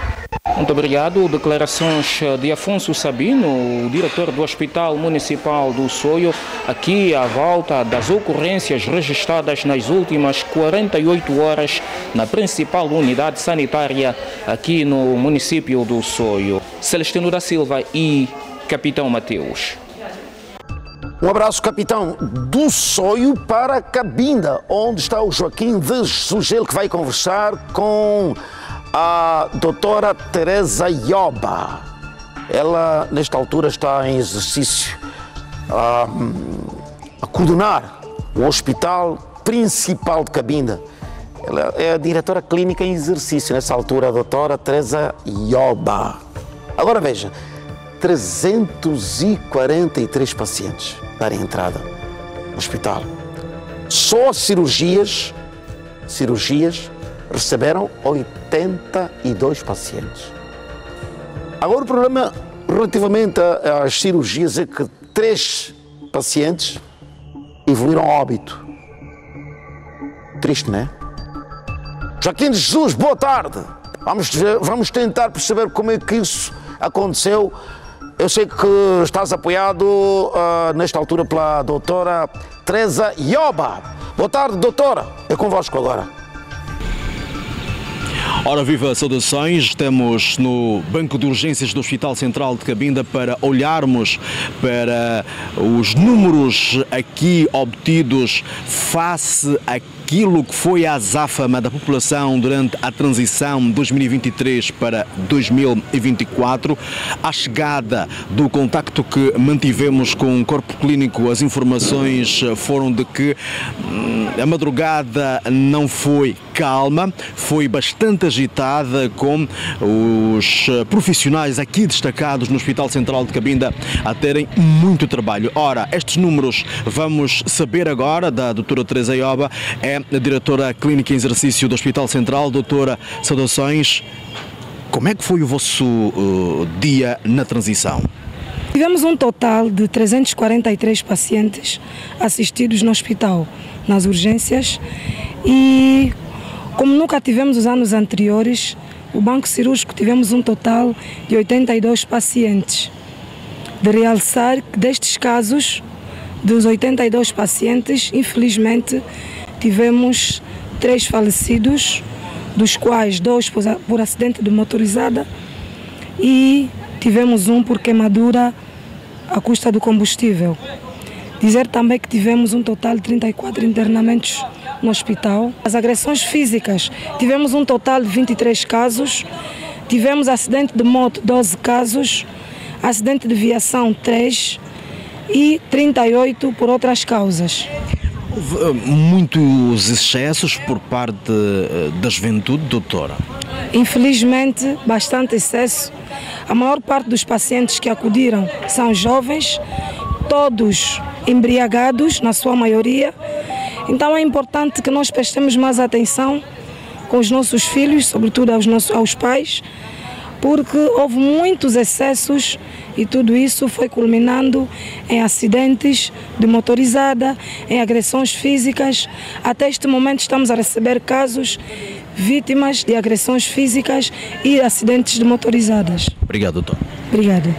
Muito obrigado. Declarações de Afonso Sabino, o diretor do Hospital Municipal do Soio, aqui à volta das ocorrências registradas nas últimas 48 horas na principal unidade sanitária aqui no município do Soio. Celestino da Silva e Capitão Mateus. Um abraço, capitão, do Soio para Cabinda, onde está o Joaquim de Sugel, que vai conversar com a doutora Teresa Ioba. Ela, nesta altura, está em exercício a coordenar o Hospital Principal de Cabinda. Ela é a diretora clínica em exercício, nessa altura, a doutora Teresa Ioba. Agora veja, 343 pacientes darem entrada no hospital. Só cirurgias receberam 82 pacientes. Agora o problema relativamente às cirurgias é que 3 pacientes evoluíram a óbito. Triste, não é? Joaquim de Jesus, boa tarde. Vamos tentar perceber como é que isso aconteceu. Eu sei que estás apoiado nesta altura pela doutora Teresa Ioba. Boa tarde, doutora. É convosco agora. Ora viva, saudações, estamos no Banco de Urgências do Hospital Central de Cabinda para olharmos para os números aqui obtidos face àquilo que foi a azáfama da população durante a transição 2023 para 2024. À chegada do contacto que mantivemos com o corpo clínico, as informações foram de que a madrugada não foi calma, foi bastante agitada, com os profissionais aqui destacados no Hospital Central de Cabinda a terem muito trabalho. Ora, estes números vamos saber agora da doutora Teresa Ioba, é a diretora clínica em exercício do Hospital Central. Doutora, saudações. Como é que foi o vosso dia na transição? Tivemos um total de 343 pacientes assistidos no hospital, nas urgências, e como nunca tivemos os anos anteriores, o banco cirúrgico tivemos um total de 82 pacientes. De realçar que destes casos, dos 82 pacientes, infelizmente, tivemos 3 falecidos, dos quais 2 por acidente de motorizada e tivemos um por queimadura à custa do combustível. Dizer também que tivemos um total de 34 internamentos no hospital. As agressões físicas, tivemos um total de 23 casos, tivemos acidente de moto 12 casos, acidente de viação 3 e 38 por outras causas. Houve muitos excessos por parte da juventude, doutora? Infelizmente, bastante excesso. A maior parte dos pacientes que acudiram são jovens, todos embriagados, na sua maioria. Então é importante que nós prestemos mais atenção com os nossos filhos, sobretudo aos pais, porque houve muitos excessos e tudo isso foi culminando em acidentes de motorizada, em agressões físicas. Até este momento estamos a receber casos vítimas de agressões físicas e acidentes de motorizadas. Obrigado, doutor. Obrigada.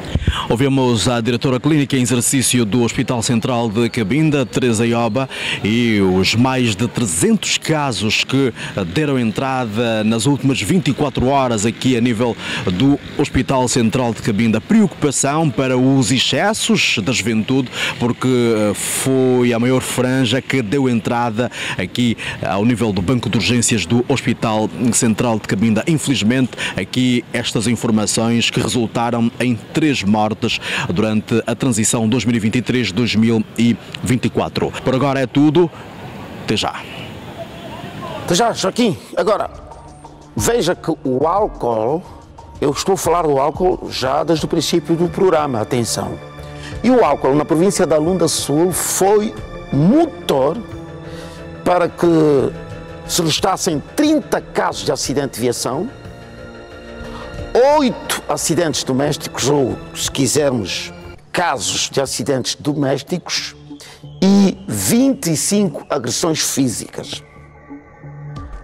Ouvimos a diretora clínica em exercício do Hospital Central de Cabinda, Teresa Ioba, e os mais de 300 casos que deram entrada nas últimas 24 horas aqui a nível do Hospital Central de Cabinda. Preocupação para os excessos da juventude, porque foi a maior franja que deu entrada aqui ao nível do Banco de Urgências do Hospital Central de Cabinda. Infelizmente, aqui estas informações que resultaram em 3 mortes durante a transição 2023-2024. Por agora é tudo. Até já. Até já, Joaquim. Agora, veja que o álcool, eu estou a falar do álcool já desde o princípio do programa, atenção. E o álcool na província da Lunda Sul foi motor para que se registrassem 30 casos de acidente de viação, 8 acidentes domésticos, ou, se quisermos, casos de acidentes domésticos, e 25 agressões físicas.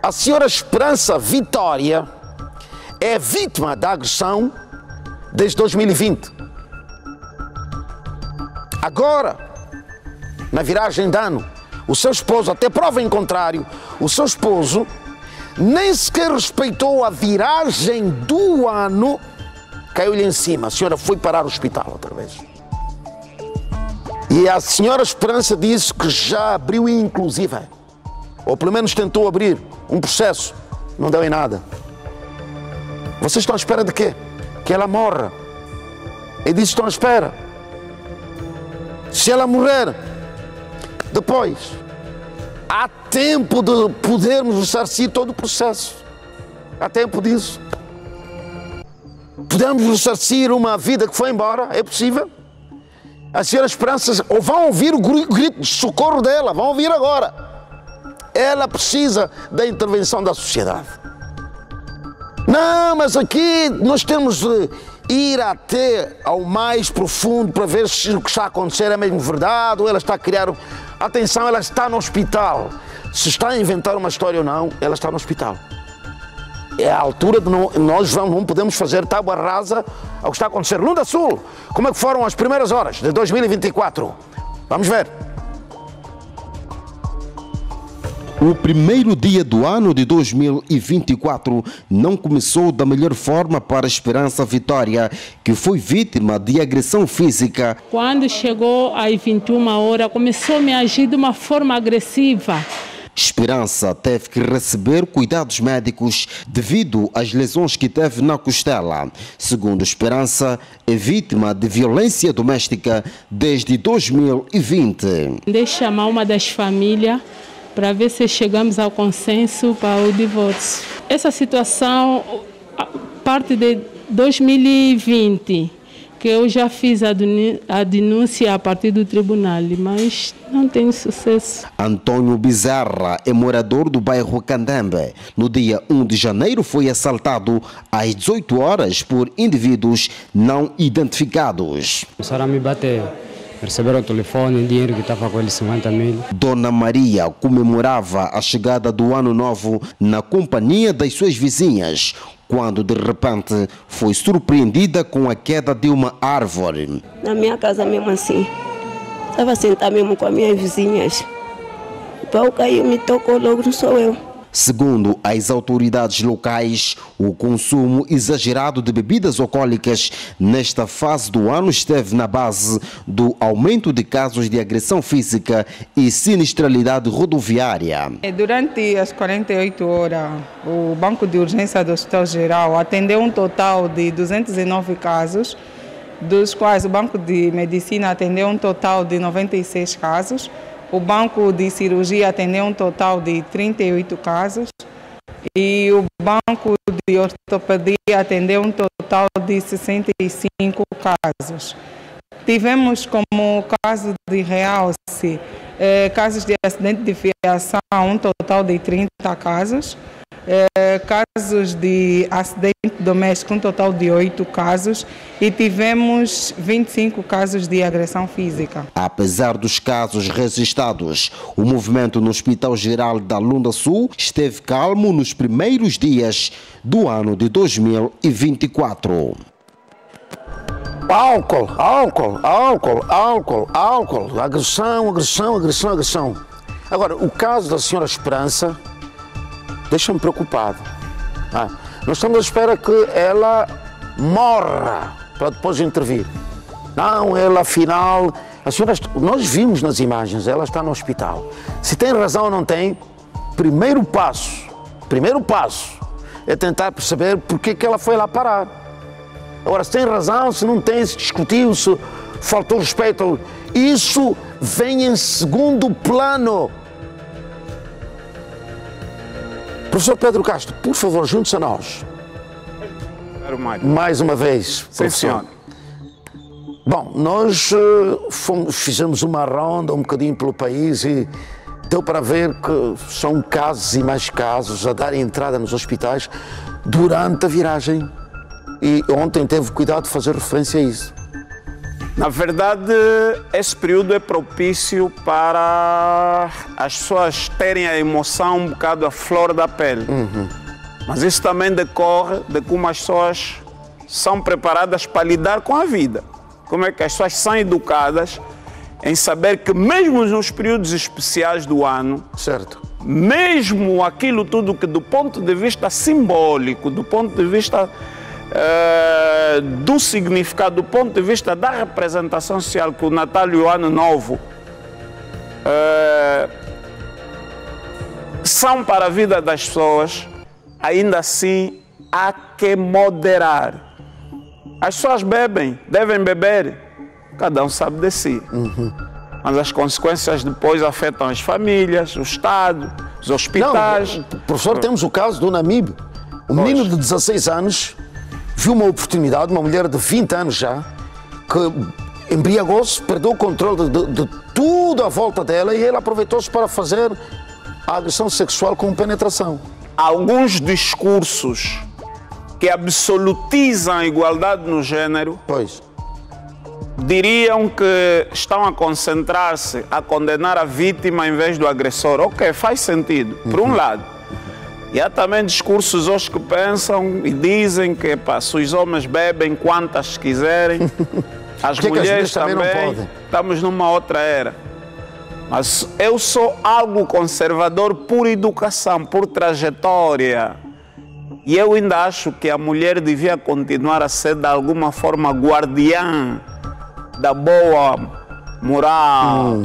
A senhora Esperança Vitória é vítima da agressão desde 2020. Agora, na viragem de ano, o seu esposo, até prova em contrário, o seu esposo nem sequer respeitou a viragem do ano, caiu-lhe em cima. A senhora foi parar o hospital outra vez. E a senhora Esperança disse que já abriu, inclusive, ou pelo menos tentou abrir um processo, não deu em nada. Vocês estão à espera de quê? Que ela morra. Ele disse que estão à espera. Se ela morrer, depois, há tempo de podermos ressarcir todo o processo. Há tempo disso. Podemos ressarcir uma vida que foi embora, é possível. A senhora Esperança, ou vão ouvir o grito de socorro dela, vão ouvir agora. Ela precisa da intervenção da sociedade. Não, mas aqui nós temos de ir até ao mais profundo para ver se o que está a acontecer é mesmo verdade ou ela está a criar... Atenção, ela está no hospital. Se está a inventar uma história ou não, ela está no hospital. É a altura de nós não podemos fazer tábua rasa ao que está a acontecer. Lunda Sul, como é que foram as primeiras horas de 2024? Vamos ver. O primeiro dia do ano de 2024 não começou da melhor forma para Esperança Vitória, que foi vítima de agressão física. Quando chegou às 21 horas, começou a me agir de uma forma agressiva. Esperança teve que receber cuidados médicos devido às lesões que teve na costela. Segundo Esperança, é vítima de violência doméstica desde 2020. Deixe chamar uma das famílias para ver se chegamos ao consenso para o divórcio. Essa situação parte de 2020, que eu já fiz a denúncia a partir do tribunal, mas não tem sucesso. Antônio Bizarra é morador do bairro Candembe. No dia 1 de janeiro foi assaltado às 18 horas por indivíduos não identificados. Começaram a me bater. Receberam o telefone, o dinheiro que estava com eles, 50 mil. Dona Maria comemorava a chegada do ano novo na companhia das suas vizinhas, quando de repente foi surpreendida com a queda de uma árvore. Na minha casa mesmo assim, estava sentada mesmo com as minhas vizinhas. O pau caiu, me tocou, logo não sou eu. Segundo as autoridades locais, o consumo exagerado de bebidas alcoólicas nesta fase do ano esteve na base do aumento de casos de agressão física e sinistralidade rodoviária. Durante as 48 horas, o Banco de Urgência do Hospital Geral atendeu um total de 209 casos, dos quais o Banco de Medicina atendeu um total de 96 casos. O Banco de Cirurgia atendeu um total de 38 casos e o Banco de Ortopedia atendeu um total de 65 casos. Tivemos como caso de realce casos de acidente de viação, um total de 30 casos. Casos de acidente doméstico, um total de 8 casos, e tivemos 25 casos de agressão física. Apesar dos casos registrados, o movimento no Hospital Geral da Lunda Sul esteve calmo nos primeiros dias do ano de 2024. Álcool, álcool, álcool, álcool, álcool, agressão, agressão, agressão, agressão. Agora, o caso da senhora Esperança deixa-me preocupado. Nós estamos à espera que ela morra para depois intervir. Não, ela afinal... A senhora, nós vimos nas imagens, ela está no hospital. Se tem razão ou não tem, primeiro passo é tentar perceber porque que ela foi lá parar. Agora, se tem razão, se não tem, se discutiu, se faltou respeito, isso vem em segundo plano. Professor Pedro Castro, por favor, junte-se a nós. Mais uma vez, professor. Bom, nós fizemos uma ronda um bocadinho pelo país e deu para ver que são casos e mais casos a darem entrada nos hospitais durante a viragem. E ontem teve cuidado de fazer referência a isso. Na verdade, esse período é propício para as pessoas terem a emoção um bocado à flor da pele. Mas isso também decorre de como as pessoas são preparadas para lidar com a vida. Como é que as pessoas são educadas em saber que mesmo nos períodos especiais do ano, certo, mesmo aquilo tudo que do ponto de vista simbólico, do ponto de vista do significado, do ponto de vista da representação social que o Natal e o Ano Novo são para a vida das pessoas, ainda assim há que moderar. As pessoas bebem, devem beber, cada um sabe de si. Mas as consequências depois afetam as famílias, o Estado, os hospitais. Não, professor, temos o caso do Namibe. Um menino de 16 anos viu uma oportunidade, uma mulher de 20 anos já, que embriagou-se, perdeu o controle de tudo à volta dela e ele aproveitou-se para fazer a agressão sexual com penetração. Alguns discursos que absolutizam a igualdade no género, diriam que estão a concentrar-se a condenar a vítima em vez do agressor. Ok, faz sentido, por um lado. E há também discursos hoje que pensam e dizem que se os homens bebem quantas quiserem, as mulheres também não podem. Estamos numa outra era. Mas eu sou algo conservador por educação, por trajetória. E eu ainda acho que a mulher devia continuar a ser, de alguma forma, guardiã da boa moral,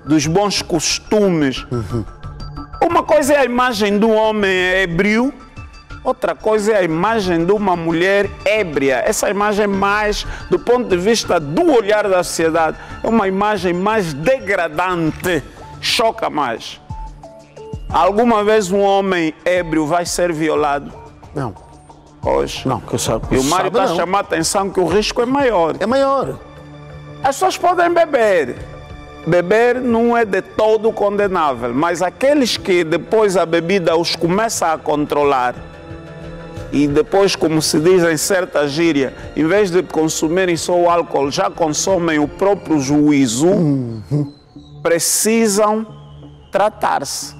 dos bons costumes. Uma coisa é a imagem de um homem ébrio, outra coisa é a imagem de uma mulher ébria. Essa imagem mais, do ponto de vista do olhar da sociedade, é uma imagem mais degradante, choca mais. Alguma vez um homem ébrio vai ser violado? Não. Hoje. Não, que eu saiba. E o Mário está a chamar a atenção que o risco é maior. É maior. As pessoas podem beber. Beber não é de todo condenável, mas aqueles que depois a bebida os começa a controlar e depois, como se diz em certa gíria, em vez de consumirem só o álcool, já consomem o próprio juízo, precisam tratar-se,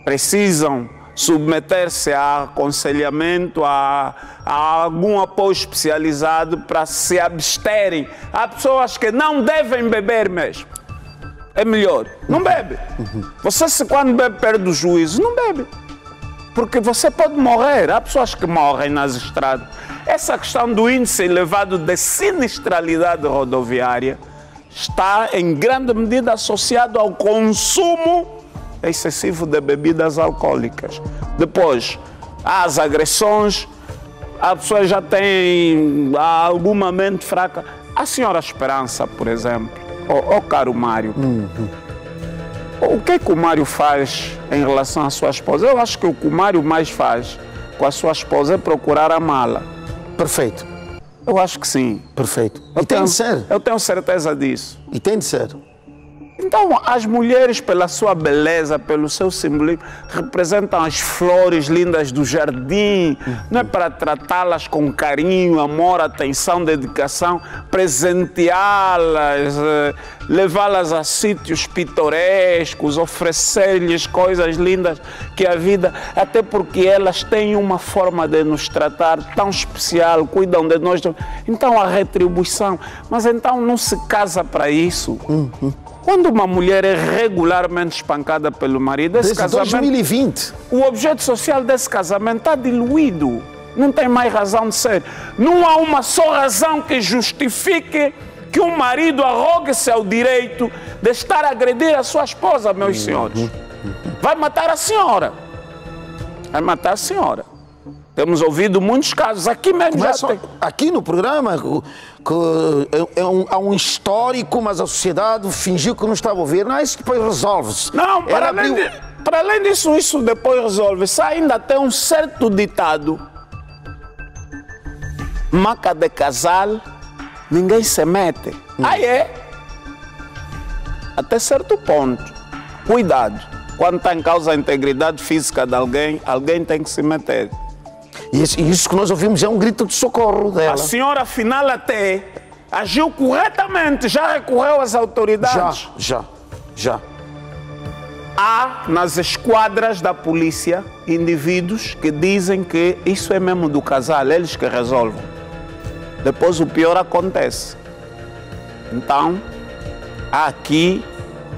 precisam submeter-se a aconselhamento, a algum apoio especializado para se absterem. Há pessoas que não devem beber mesmo. É melhor, não bebe. Você, se quando bebe, perde o juízo, não bebe. Porque você pode morrer. Há pessoas que morrem nas estradas. Essa questão do índice elevado de sinistralidade rodoviária está em grande medida associado ao consumo excessivo de bebidas alcoólicas. Depois, há as agressões, a pessoa já tem alguma mente fraca. A senhora Esperança, por exemplo, caro Mário, o que é que o Mário faz em relação à sua esposa? Eu acho que o que o Mário mais faz com a sua esposa é procurar amá-la. Perfeito. Eu acho que sim. Perfeito. E tem de ser. Eu tenho certeza disso. E tem de ser. Então, as mulheres, pela sua beleza, pelo seu simbolismo, representam as flores lindas do jardim. Não é para tratá-las com carinho, amor, atenção, dedicação, presenteá-las, levá-las a sítios pitorescos, oferecer-lhes coisas lindas que a vida... Até porque elas têm uma forma de nos tratar tão especial, cuidam de nós. Então, a retribuição. Mas então não se casa para isso. Quando uma mulher é regularmente espancada pelo marido, esse casamento, 2020. O objeto social desse casamento está diluído. Não tem mais razão de ser. Não há uma só razão que justifique que um marido arrogue-se ao direito de estar a agredir a sua esposa, meus senhores. Vai matar a senhora. Vai matar a senhora. Temos ouvido muitos casos, aqui mesmo já tem. Aqui no programa, há um histórico, mas a sociedade fingiu que não estava a ouvir. Não, isso depois resolve-se. Não, para além disso, isso depois resolve-se. Ainda tem um certo ditado: maca de casal ninguém se mete. Aí é, até certo ponto, cuidado. Quando está em causa a integridade física de alguém, alguém tem que se meter. E isso que nós ouvimos é um grito de socorro dela. A senhora, afinal, até agiu corretamente, já recorreu às autoridades? Já. Há nas esquadras da polícia indivíduos que dizem que isso é mesmo do casal, eles que resolvem. Depois o pior acontece. Então, há aqui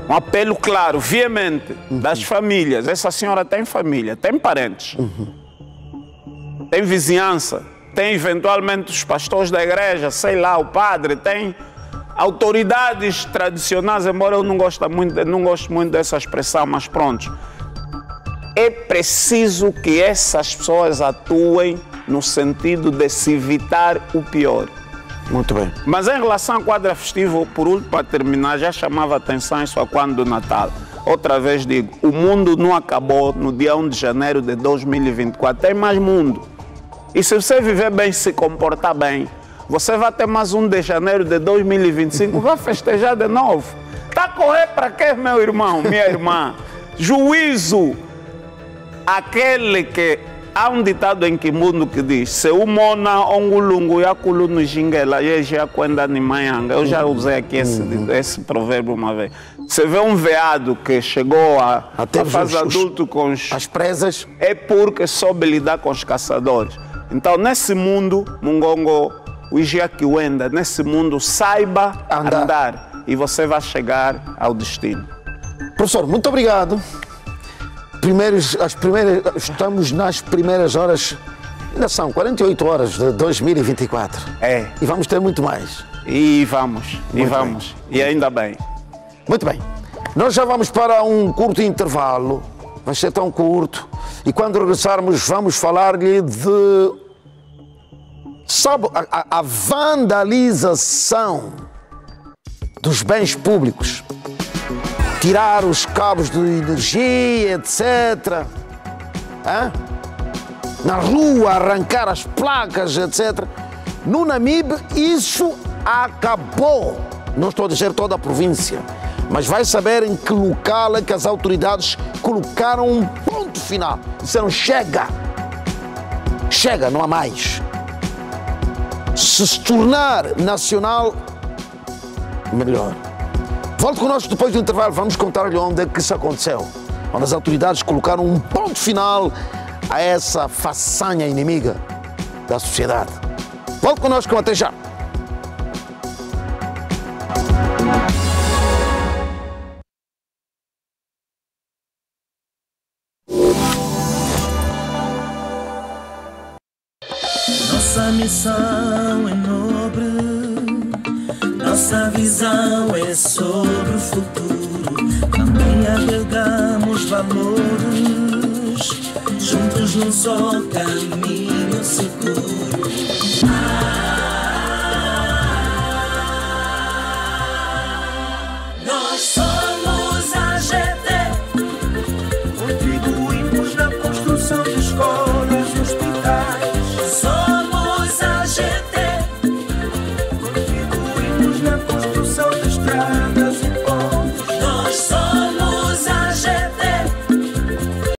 um apelo claro, veemente, das famílias. Essa senhora tem família, tem parentes, tem vizinhança, tem eventualmente os pastores da igreja, sei lá, o padre, tem autoridades tradicionais, embora eu não gosto muito dessa expressão, mas pronto. É preciso que essas pessoas atuem no sentido de se evitar o pior. Muito bem. Mas em relação à quadra festiva, por último, para terminar, já chamava atenção isso a quando do Natal. Outra vez digo, o mundo não acabou no dia 1 de janeiro de 2024. Tem mais mundo. E se você viver bem, se comportar bem, você vai ter mais 1 de janeiro de 2025, vai festejar de novo. Tá a correr para quê, meu irmão, minha irmã? Juízo. Aquele que... Há um ditado em Kimbundu que diz: se o mona ongulungu yakulu no jingela e já quando animaianga. Eu já usei aqui esse provérbio uma vez. Você vê um veado que chegou à fase adulto com as presas, é porque soube lidar com os caçadores. Então, nesse mundo, Mungongo, o Ijiakiwenda, nesse mundo, saiba andar e você vai chegar ao destino. Professor, muito obrigado. Estamos nas primeiras horas, ainda são 48 horas de 2024. É. E vamos ter muito mais. E vamos. E ainda bem. Muito bem. Nós já vamos para um curto intervalo. Vai ser tão curto. E quando regressarmos, vamos falar-lhe de... Sabe, a vandalização dos bens públicos. Tirar os cabos de energia, etc. Na rua, arrancar as placas, etc. No Namibe, isso acabou. Não estou a dizer toda a província, mas vai saber em que local é que as autoridades colocaram um ponto final. Disseram: chega, não há mais. Se tornar nacional, melhor. Volte connosco depois do intervalo, vamos contar-lhe onde é que isso aconteceu. Onde as autoridades colocaram um ponto final a essa façanha inimiga da sociedade. Volte connosco, até já. Nossa missão é nobre. Nossa visão é sobre o futuro. Também agregamos valores, juntos num só caminho seguro.